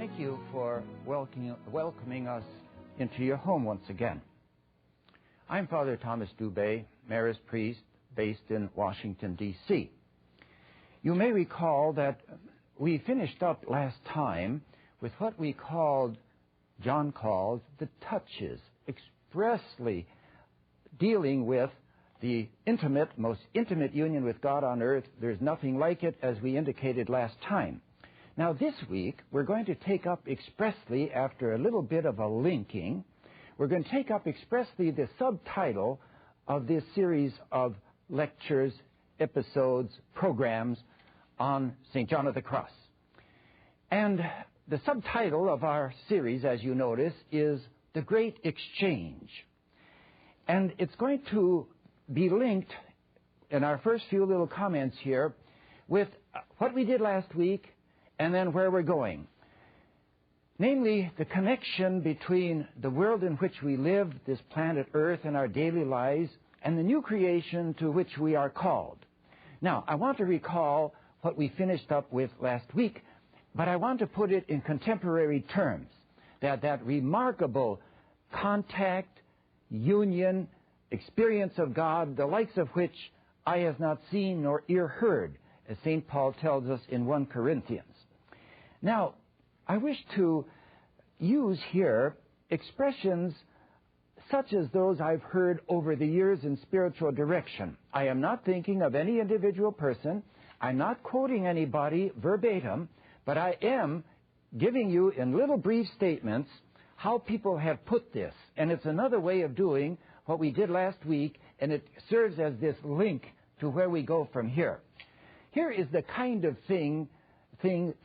Thank you for welcoming us into your home once again. I'm Father Thomas Dubé, Marist priest based in Washington, D.C. You may recall that we finished up last time with what John calls the touches, expressly dealing with the most intimate union with God on earth. There's nothing like it, as we indicated last time. Now, this week, we're going to take up expressly, after a little bit of a linking, we're going to take up expressly the subtitle of this series of lectures, episodes, programs on St. John of the Cross. And the subtitle of our series, as you notice, is The Great Exchange. And it's going to be linked in our first few little comments here with what we did last week and then where we're going. Namely, the connection between the world in which we live, this planet Earth, and our daily lives, and the new creation to which we are called. Now, I want to recall what we finished up with last week, but I want to put it in contemporary terms, that remarkable contact, union, experience of God, the likes of which eye has not seen nor ear heard, as St. Paul tells us in 1 Corinthians. Now, I wish to use here expressions such as those I've heard over the years in spiritual direction. I am not thinking of any individual person. I'm not quoting anybody verbatim, but I am giving you in little brief statements how people have put this. And it's another way of doing what we did last week, and it serves as this link to where we go from here. Here is the kind of thing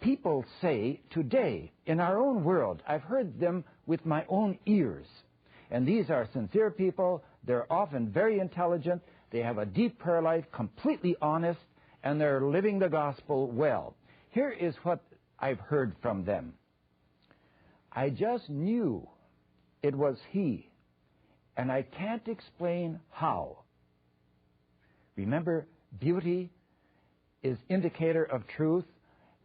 people say today in our own world. I've heard them with my own ears. And these are sincere people. They're often very intelligent. They have a deep prayer life, completely honest, and they're living the gospel well. Here is what I've heard from them. I just knew it was he, and I can't explain how. Remember, beauty is indicator of truth.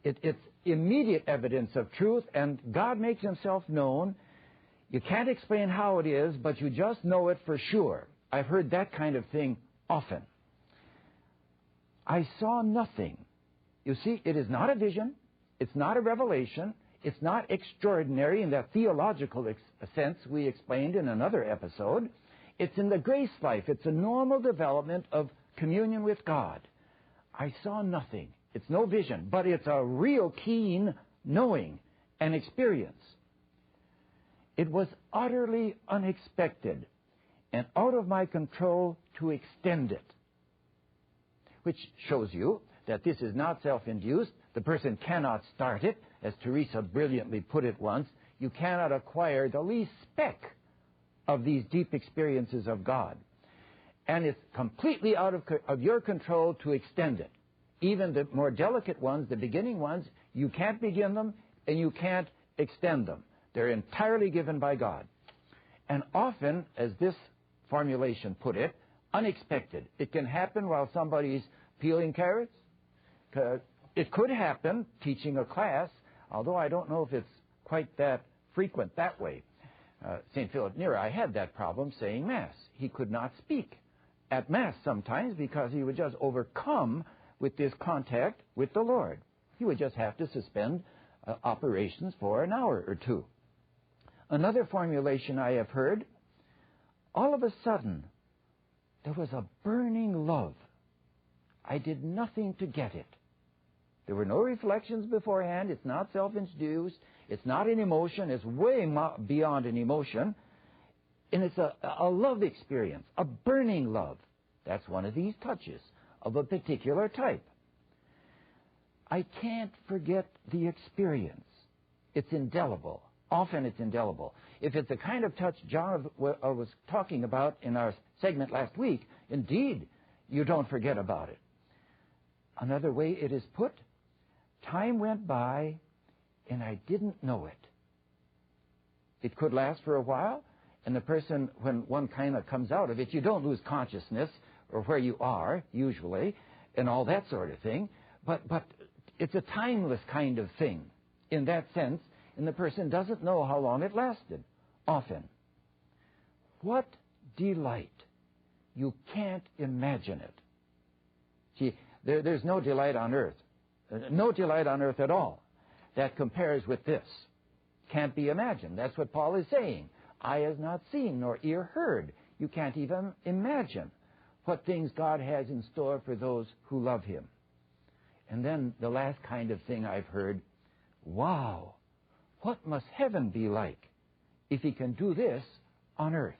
It's immediate evidence of truth, and God makes himself known. You can't explain how it is, but you just know it for sure. I've heard that kind of thing often. I saw nothing. You see, it is not a vision. It's not a revelation. It's not extraordinary in that theological sense we explained in another episode. It's in the grace life. It's a normal development of communion with God. I saw nothing. It's no vision, but it's a real keen knowing and experience. It was utterly unexpected and out of my control to extend it, which shows you that this is not self-induced. The person cannot start it. As Teresa brilliantly put it once, you cannot acquire the least speck of these deep experiences of God. And it's completely out of your control to extend it. Even the more delicate ones, the beginning ones, you can't begin them and you can't extend them. They're entirely given by God. And often, as this formulation put it, unexpected. It can happen while somebody's peeling carrots. It could happen teaching a class, although I don't know if it's quite that frequent that way. St. Philip Neri had that problem saying Mass. He could not speak at Mass sometimes because he would just overcome with this contact with the Lord. He would just have to suspend operations for an hour or two. Another formulation I have heard, all of a sudden, there was a burning love. I did nothing to get it. There were no reflections beforehand. It's not self-induced. It's not an emotion. It's way beyond an emotion. And it's a love experience, a burning love. That's one of these touches of a particular type. I can't forget the experience. It's indelible. Often it's indelible. If it's the kind of touch John was talking about in our segment last week, indeed, you don't forget about it. Another way it is put, time went by and I didn't know it. It could last for a while, and the person, when one kind of comes out of it, you don't lose consciousness or where you are, usually, and all that sort of thing. But it's a timeless kind of thing. In that sense, and the person doesn't know how long it lasted, often. What delight! You can't imagine it. See, there's no delight on earth. No delight on earth at all that compares with this. Can't be imagined. That's what Paul is saying. Eye has not seen nor ear heard. You can't even imagine what things God has in store for those who love Him. And then the last kind of thing I've heard, wow, what must heaven be like if He can do this on earth?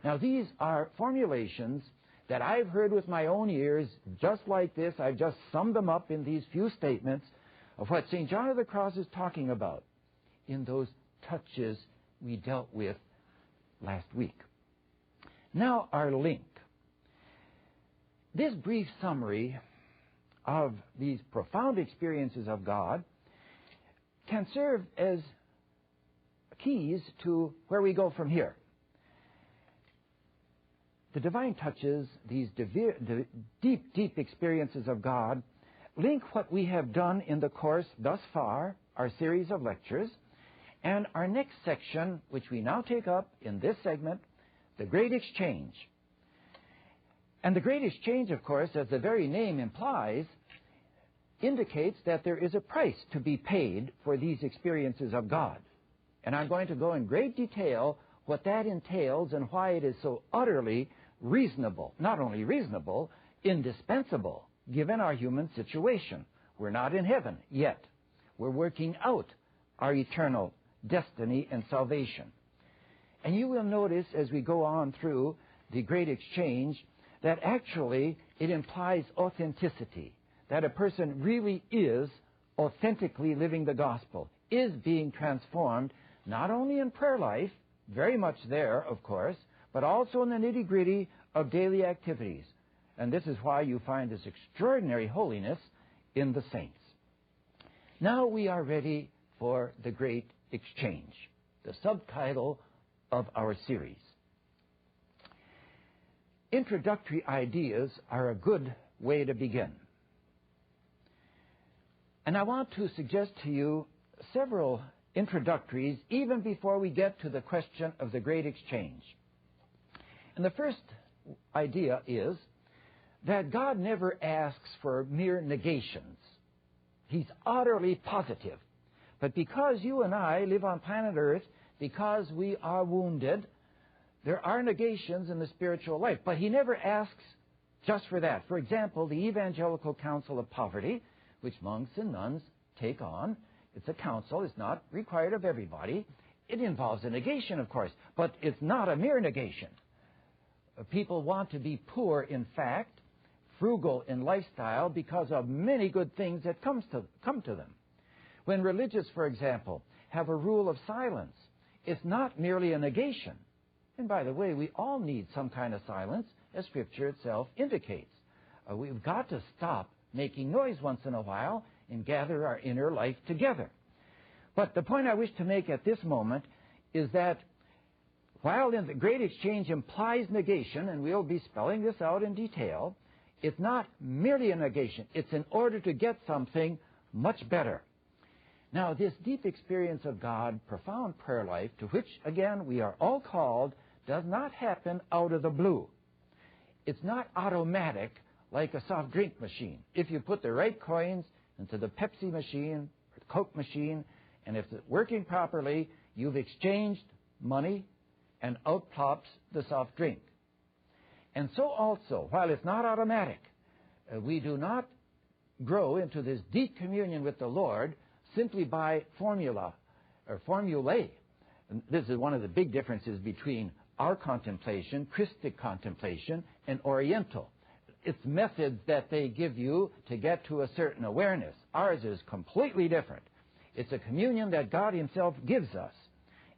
Now, these are formulations that I've heard with my own ears, just like this. I've just summed them up in these few statements of what St. John of the Cross is talking about in those touches we dealt with last week. Now, our link. This brief summary of these profound experiences of God can serve as keys to where we go from here. The divine touches, these deep experiences of God, link what we have done in the course thus far, our series of lectures, and our next section, which we now take up in this segment, the Great Exchange. And the Great Exchange, of course, as the very name implies, indicates that there is a price to be paid for these experiences of God. And I'm going to go in great detail what that entails and why it is so utterly reasonable, not only reasonable, indispensable, given our human situation. We're not in heaven yet. We're working out our eternal destiny and salvation. And you will notice as we go on through the Great Exchange that actually it implies authenticity, that a person really is authentically living the gospel, is being transformed, not only in prayer life, very much there, of course, but also in the nitty-gritty of daily activities. And this is why you find this extraordinary holiness in the saints. Now we are ready for the Great Exchange, the subtitle of our series. Introductory ideas are a good way to begin. And I want to suggest to you several introductories even before we get to the question of the Great Exchange. And the first idea is that God never asks for mere negations. He's utterly positive. But because you and I live on planet Earth, because we are wounded, there are negations in the spiritual life. But He never asks just for that. For example, the Evangelical Council of Poverty, which monks and nuns take on, it's a council, it's not required of everybody. It involves a negation, of course, but it's not a mere negation. People want to be poor, in fact, frugal in lifestyle because of many good things that come to them. When religious, for example, have a rule of silence, it's not merely a negation. And by the way, we all need some kind of silence, as Scripture itself indicates. We've got to stop making noise once in a while and gather our inner life together. But the point I wish to make at this moment is that while in the Great Exchange implies negation, and we'll be spelling this out in detail, it's not merely a negation. It's in order to get something much better. Now, this deep experience of God, profound prayer life, to which, again, we are all called, does not happen out of the blue. It's not automatic like a soft drink machine. If you put the right coins into the Pepsi machine or the Coke machine, and if it's working properly, you've exchanged money, and out plops the soft drink. And so also, while it's not automatic, we do not grow into this deep communion with the Lord simply by formula or formulae. And this is one of the big differences between our contemplation, Christic contemplation, and Oriental. It's methods that they give you to get to a certain awareness. Ours is completely different. It's a communion that God Himself gives us,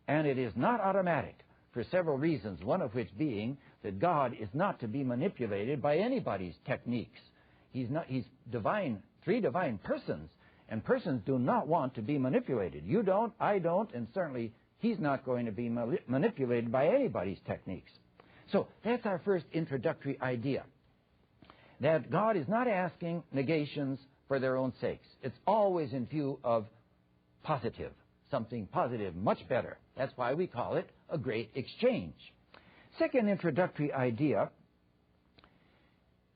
and it is not automatic for several reasons, one of which being that God is not to be manipulated by anybody's techniques. He's divine, three divine persons, and persons do not want to be manipulated. You don't, I don't, and certainly He's not going to be manipulated by anybody's techniques. So that's our first introductory idea, that God is not asking negations for their own sakes. It's always in view of positive, something positive, much better. That's why we call it a great exchange. Second introductory idea,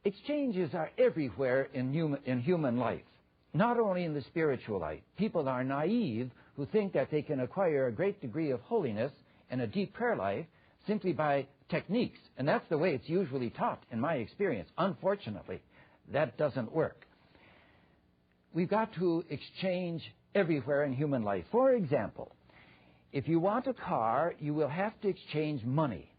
exchanges are everywhere in human life, not only in the spiritual life. People are naive who think that they can acquire a great degree of holiness and a deep prayer life simply by techniques. And that's the way it's usually taught in my experience. Unfortunately, that doesn't work. We've got to exchange everywhere in human life. For example, if you want a car, you will have to exchange money.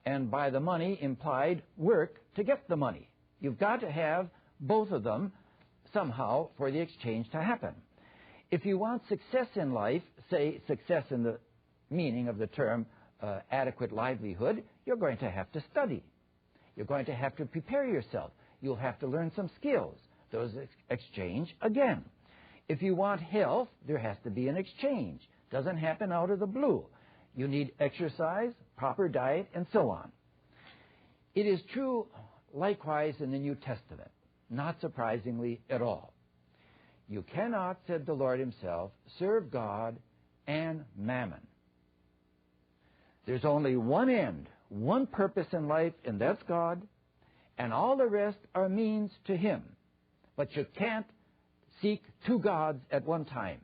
And by the money implied work to get the money. You've got to have both of them somehow for the exchange to happen. If you want success in life, say success in the meaning of the term adequate livelihood, you're going to have to study. You're going to have to prepare yourself. You'll have to learn some skills. Those exchange again. If you want health, there has to be an exchange. Doesn't happen out of the blue. You need exercise, proper diet, and so on. It is true likewise in the New Testament, not surprisingly at all. You cannot, said the Lord himself, serve God and mammon. There's only one end, one purpose in life, and that's God, and all the rest are means to him. But you can't seek two gods at one time.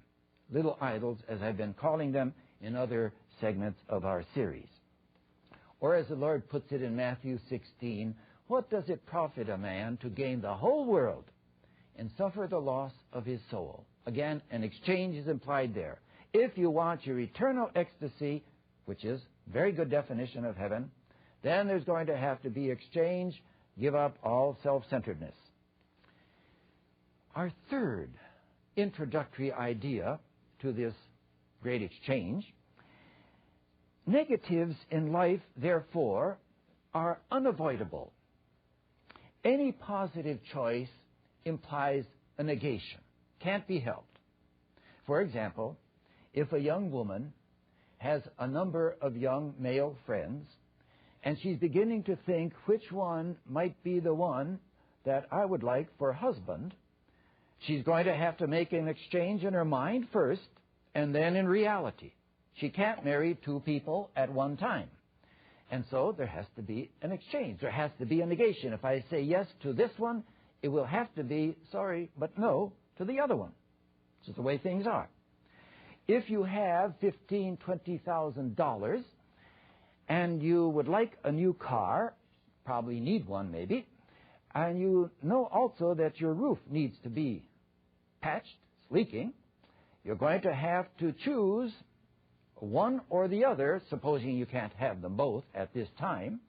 Little idols, as I've been calling them in other segments of our series. Or as the Lord puts it in Matthew 16, what does it profit a man to gain the whole world and suffer the loss of his soul? Again, an exchange is implied there. If you want your eternal ecstasy, which is a very good definition of heaven, then there's going to have to be exchange. Give up all self-centeredness. Our third introductory idea to this great exchange, negatives in life, therefore, are unavoidable. Any positive choice implies a negation, can't be helped. For example, if a young woman has a number of young male friends, and she's beginning to think which one might be the one that I would like for husband, she's going to have to make an exchange in her mind first, and then in reality. She can't marry two people at one time. And so there has to be an exchange. There has to be a negation. If I say yes to this one, it will have to be sorry, but no to the other one. This is the way things are. If you have $15,000, $20,000, and you would like a new car, probably need one maybe, and you know also that your roof needs to be patched, it's leaking, you're going to have to choose one or the other, supposing you can't have them both at this time.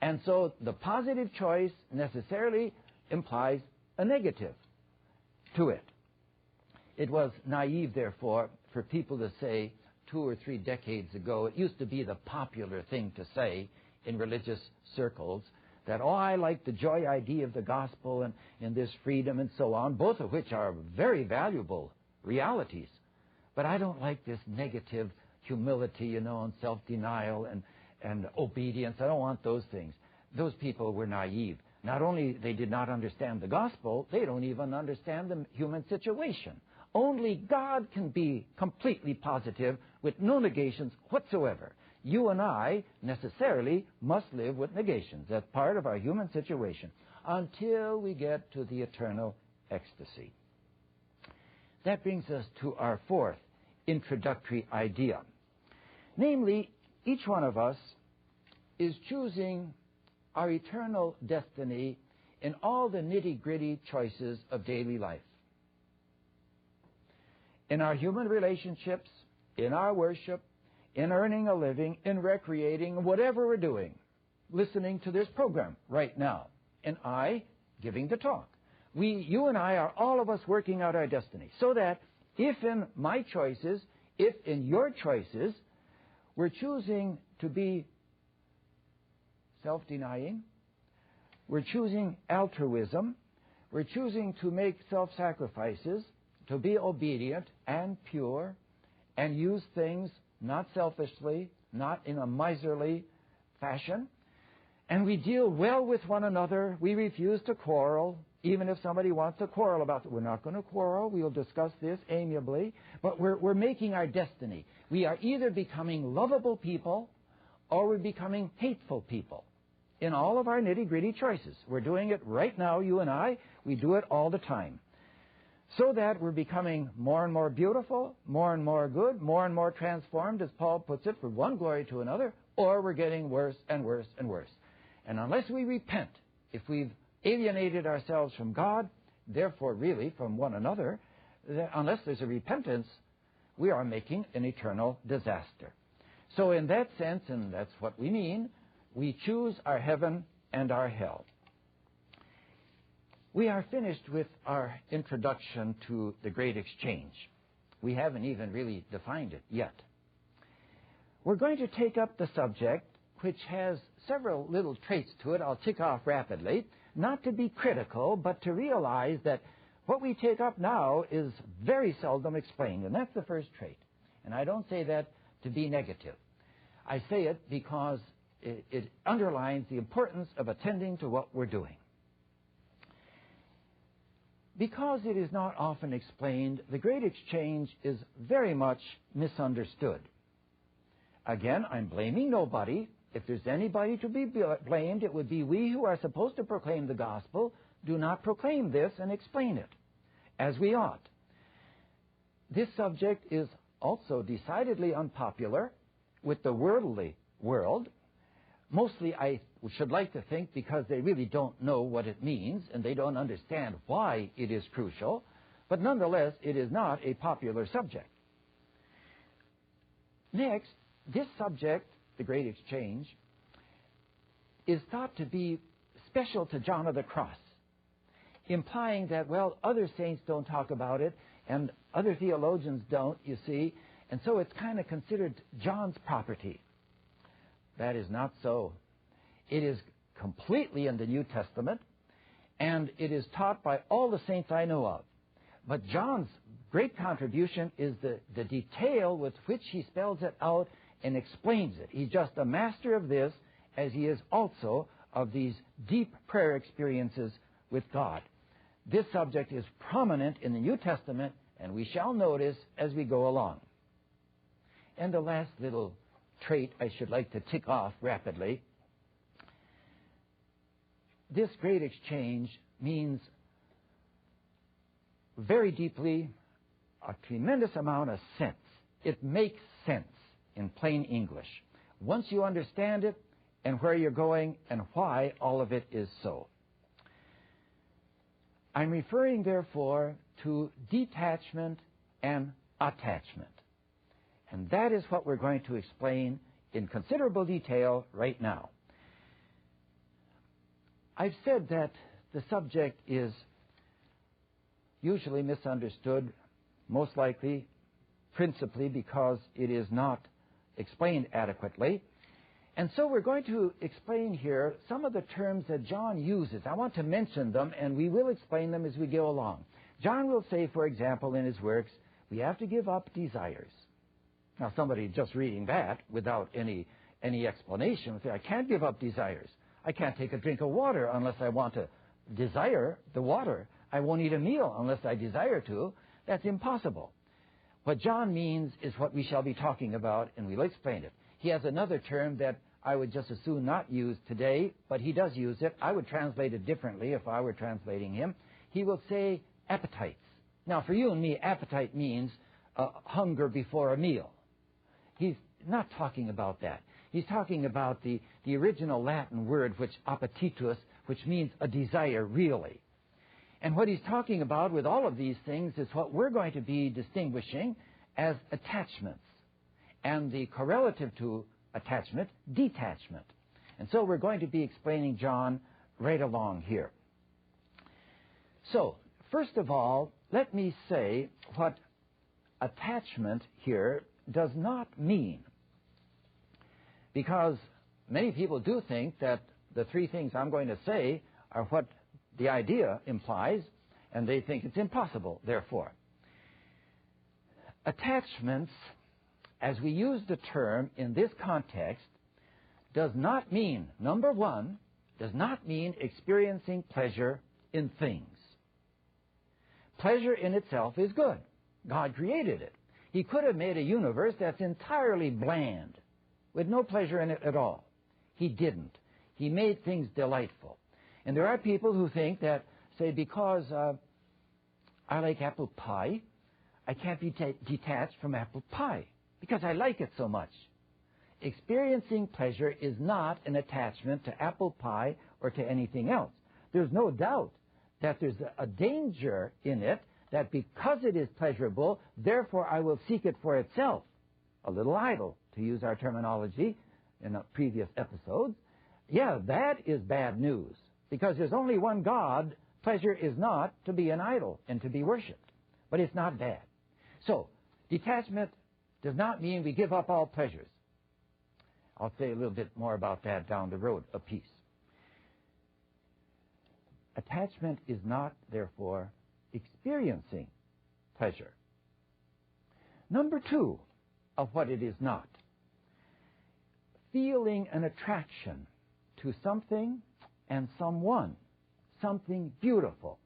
And so the positive choice necessarily implies a negative to it. It was naive, therefore, for people to say 2 or 3 decades ago, it used to be the popular thing to say in religious circles, that, oh, I like the joy idea of the gospel and this freedom and so on, both of which are very valuable realities. But I don't like this negative humility, and self-denial and obedience. I don't want those things. Those people were naive. Not only they did not understand the gospel, they don't even understand the human situation. Only God can be completely positive with no negations whatsoever. You and I necessarily must live with negations. That's part of our human situation until we get to the eternal ecstasy. That brings us to our fourth introductory idea. Namely, each one of us is choosing our eternal destiny in all the nitty-gritty choices of daily life. In our human relationships, in our worship, in earning a living, in recreating, whatever we're doing, listening to this program right now, and I giving the talk. You and I are all of us working out our destiny, so that if in my choices, if in your choices, we're choosing to be self-denying, we're choosing altruism, we're choosing to make self-sacrifices, to be obedient and pure, and use things not selfishly, not in a miserly fashion, and we deal well with one another, we refuse to quarrel, Even if somebody wants to quarrel about it, we're not going to quarrel. We'll discuss this amiably. But we're making our destiny. We are either becoming lovable people or we're becoming hateful people in all of our nitty-gritty choices. We're doing it right now, you and I. We do it all the time. So that we're becoming more and more beautiful, more and more good, more and more transformed, as Paul puts it, from one glory to another, or we're getting worse and worse and worse. And unless we repent, if we've alienated ourselves from God, therefore really from one another, unless there's a repentance, we are making an eternal disaster. So in that sense, and that's what we mean, we choose our heaven and our hell. We are finished with our introduction to the Great Exchange. We haven't even really defined it yet. We're going to take up the subject, which has several little traits to it. I'll tick off rapidly, not to be critical, but to realize that what we take up now is very seldom explained, and that's the first trait. And I don't say that to be negative. I say it because it underlines the importance of attending to what we're doing. Because it is not often explained, the Great Exchange is very much misunderstood. Again, I'm blaming nobody. If there's anybody to be blamed, it would be we who are supposed to proclaim the gospel do not proclaim this and explain it as we ought. This subject is also decidedly unpopular with the worldly world. Mostly, I should like to think, because they really don't know what it means and they don't understand why it is crucial. But nonetheless, it is not a popular subject. Next, this subject, the Great Exchange, is thought to be special to John of the Cross, implying that, well, other saints don't talk about it and other theologians don't, you see, and so it's kind of considered John's property. That is not so. It is completely in the New Testament, and it is taught by all the saints I know of. But John's great contribution is the detail with which he spells it out and explains it. He's just a master of this, as he is also of these deep prayer experiences with God. This subject is prominent in the New Testament, and we shall notice as we go along. And the last little trait I should like to tick off rapidly. This Great Exchange means very deeply a tremendous amount of sense. It makes sense in plain English. Once you understand it and where you're going and why all of it is so. I'm referring, therefore, to detachment and attachment. And that is what we're going to explain in considerable detail right now. I've said that the subject is usually misunderstood, most likely, principally because it is not explained adequately. And so we're going to explain here some of the terms that John uses. I want to mention them, and we will explain them as we go along. John will say, for example, in his works, we have to give up desires. Now, somebody just reading that without any explanation would say, I can't give up desires. I can't take a drink of water unless I want to desire the water. I won't eat a meal unless I desire to. That's impossible. What John means is what we shall be talking about, and we'll explain it. He has another term that I would just as soon not use today, but he does use it. I would translate it differently if I were translating him. He will say appetites. Now, for you and me, appetite means hunger before a meal. He's not talking about that. He's talking about the original Latin word, which appetitus, which means a desire, really. And what he's talking about with all of these things is what we're going to be distinguishing as attachments. And the correlative to attachment, detachment. And so we're going to be explaining John right along here. So, first of all, let me say what attachment here does not mean. Because many people do think that the three things I'm going to say are what the idea implies, and they think it's impossible, therefore. Attachments, as we use the term in this context, does not mean, number one, does not mean experiencing pleasure in things. Pleasure in itself is good. God created it. He could have made a universe that's entirely bland, with no pleasure in it at all. He didn't. He made things delightful. And there are people who think that, say, because I like apple pie, I can't be detached from apple pie because I like it so much. Experiencing pleasure is not an attachment to apple pie or to anything else. There's no doubt that there's a danger in it, that because it is pleasurable, therefore I will seek it for itself. A little idol, to use our terminology in previous episodes. Yeah, that is bad news. Because there's only one God, pleasure is not to be an idol and to be worshipped. But it's not bad. So, detachment does not mean we give up all pleasures. I'll say a little bit more about that down the road a piece. Attachment is not, therefore, experiencing pleasure. Number two of what it is not, feeling an attraction to something and someone, something beautiful.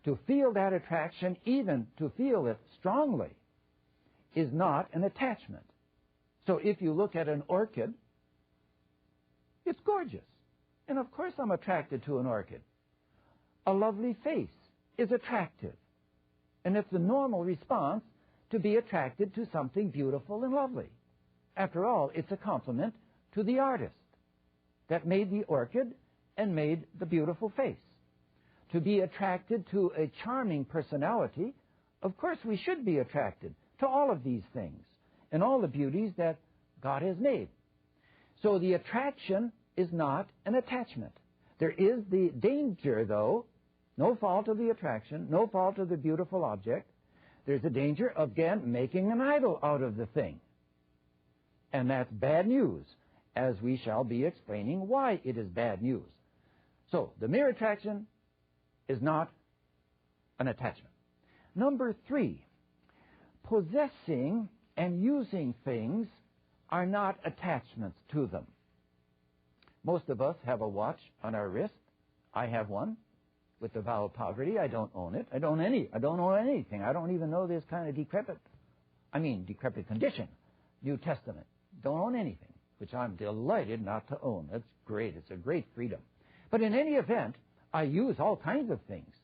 To feel that attraction, even to feel it strongly, is not an attachment. So if you look at an orchid, it's gorgeous. And of course I'm attracted to an orchid. A lovely face is attractive. And it's the normal response to be attracted to something beautiful and lovely. After all, it's a compliment to the artist that made the orchid and made the beautiful face. To be attracted to a charming personality, of course we should be attracted to all of these things and all the beauties that God has made. So the attraction is not an attachment. There is the danger, though, no fault of the attraction, no fault of the beautiful object. There's a danger of, again, making an idol out of the thing. And that's bad news, as we shall be explaining why it is bad news. So, the mere attraction is not an attachment. Number three, possessing and using things are not attachments to them. Most of us have a watch on our wrist. I have one with the vow of poverty. I don't own it. I don't own anything. I don't even know this kind of decrepit condition. New Testament. Don't own anything, which I'm delighted not to own. That's great. It's a great freedom. But in any event, I use all kinds of things.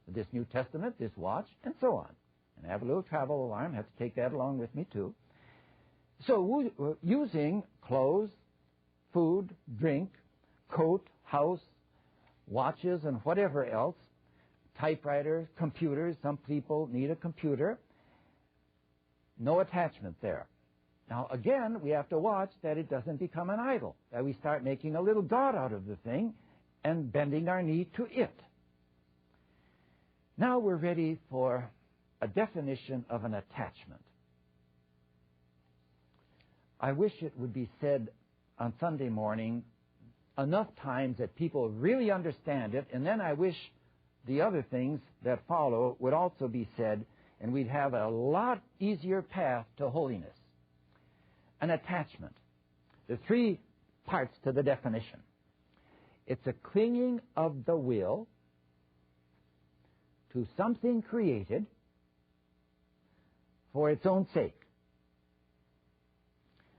This New Testament, this watch, and so on. And I have a little travel alarm. I have to take that along with me, too. So using clothes, food, drink, coat, house, watches, and whatever else, typewriters, computers, some people need a computer, no attachment there. Now, again, we have to watch that it doesn't become an idol, that we start making a little god out of the thing and bending our knee to it. Now we're ready for a definition of an attachment. I wish it would be said on Sunday morning enough times that people really understand it, and then I wish the other things that follow would also be said, and we'd have a lot easier path to holiness. An attachment. There are three parts to the definition. It's a clinging of the will to something created for its own sake.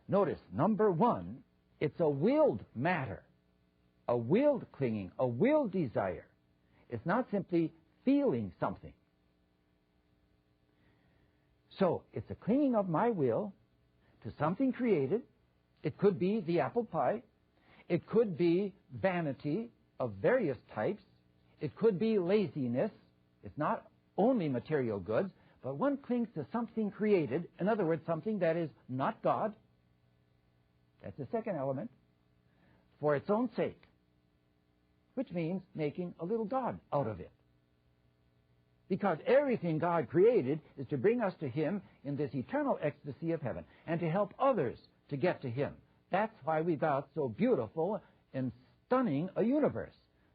Notice, number one, it's a willed matter, a willed clinging, a willed desire. It's not simply feeling something. So, it's a clinging of my will to something created. It could be the apple pie. It could be vanity of various types. It could be laziness. It's not only material goods, but one clings to something created, in other words, something that is not God. That's the second element. For its own sake, which means making a little God out of it. Because everything God created is to bring us to Him in this eternal ecstasy of heaven and to help others to get to Him. That's why we got so beautiful and stunning a universe,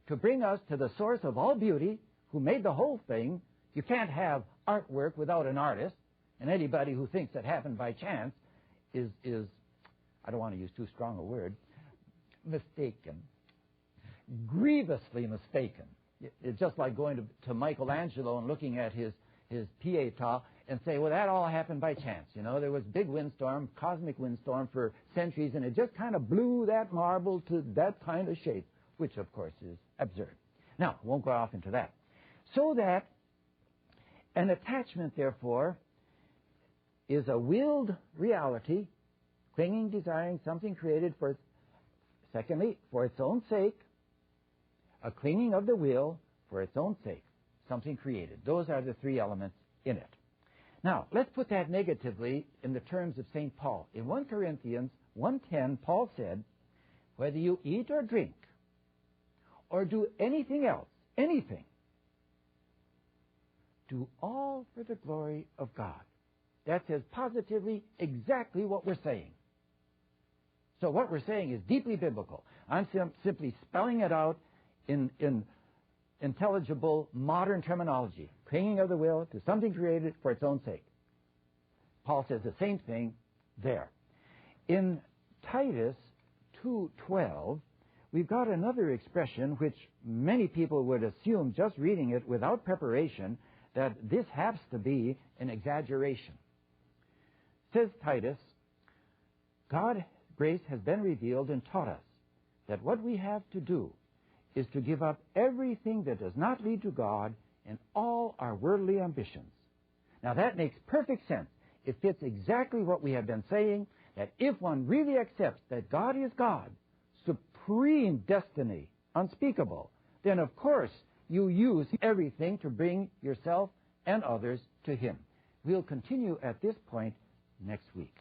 to bring us to the source of all beauty, who made the whole thing. You can't have artwork without an artist, and anybody who thinks that happened by chance is I don't want to use too strong a word, mistaken, grievously mistaken. It's just like going to Michelangelo and looking at his Pietà and say, well, that all happened by chance. You know, there was big windstorm, cosmic windstorm for centuries, and it just kind of blew that marble to that kind of shape, which, of course, is absurd. Now, won't go off into that. So that an attachment, therefore, is a willed reality, clinging, desiring something created for, secondly, for its own sake, a clinging of the will for its own sake, something created. Those are the three elements in it. Now, let's put that negatively in the terms of St. Paul. In 1 Corinthians 1:10, Paul said, whether you eat or drink or do anything else, anything, do all for the glory of God. That says positively exactly what we're saying. So what we're saying is deeply biblical. I'm simply spelling it out in intelligible modern terminology. Clinging of the will to something created for its own sake. Paul says the same thing there. In Titus 2:12, we've got another expression which many people would assume, just reading it without preparation, that this has to be an exaggeration. Says Titus, God's grace has been revealed and taught us that what we have to do is to give up everything that does not lead to God and all our worldly ambitions. Now that makes perfect sense. It fits exactly what we have been saying, that if one really accepts that God is God, supreme destiny, unspeakable, then of course you use everything to bring yourself and others to Him. We'll continue at this point next week.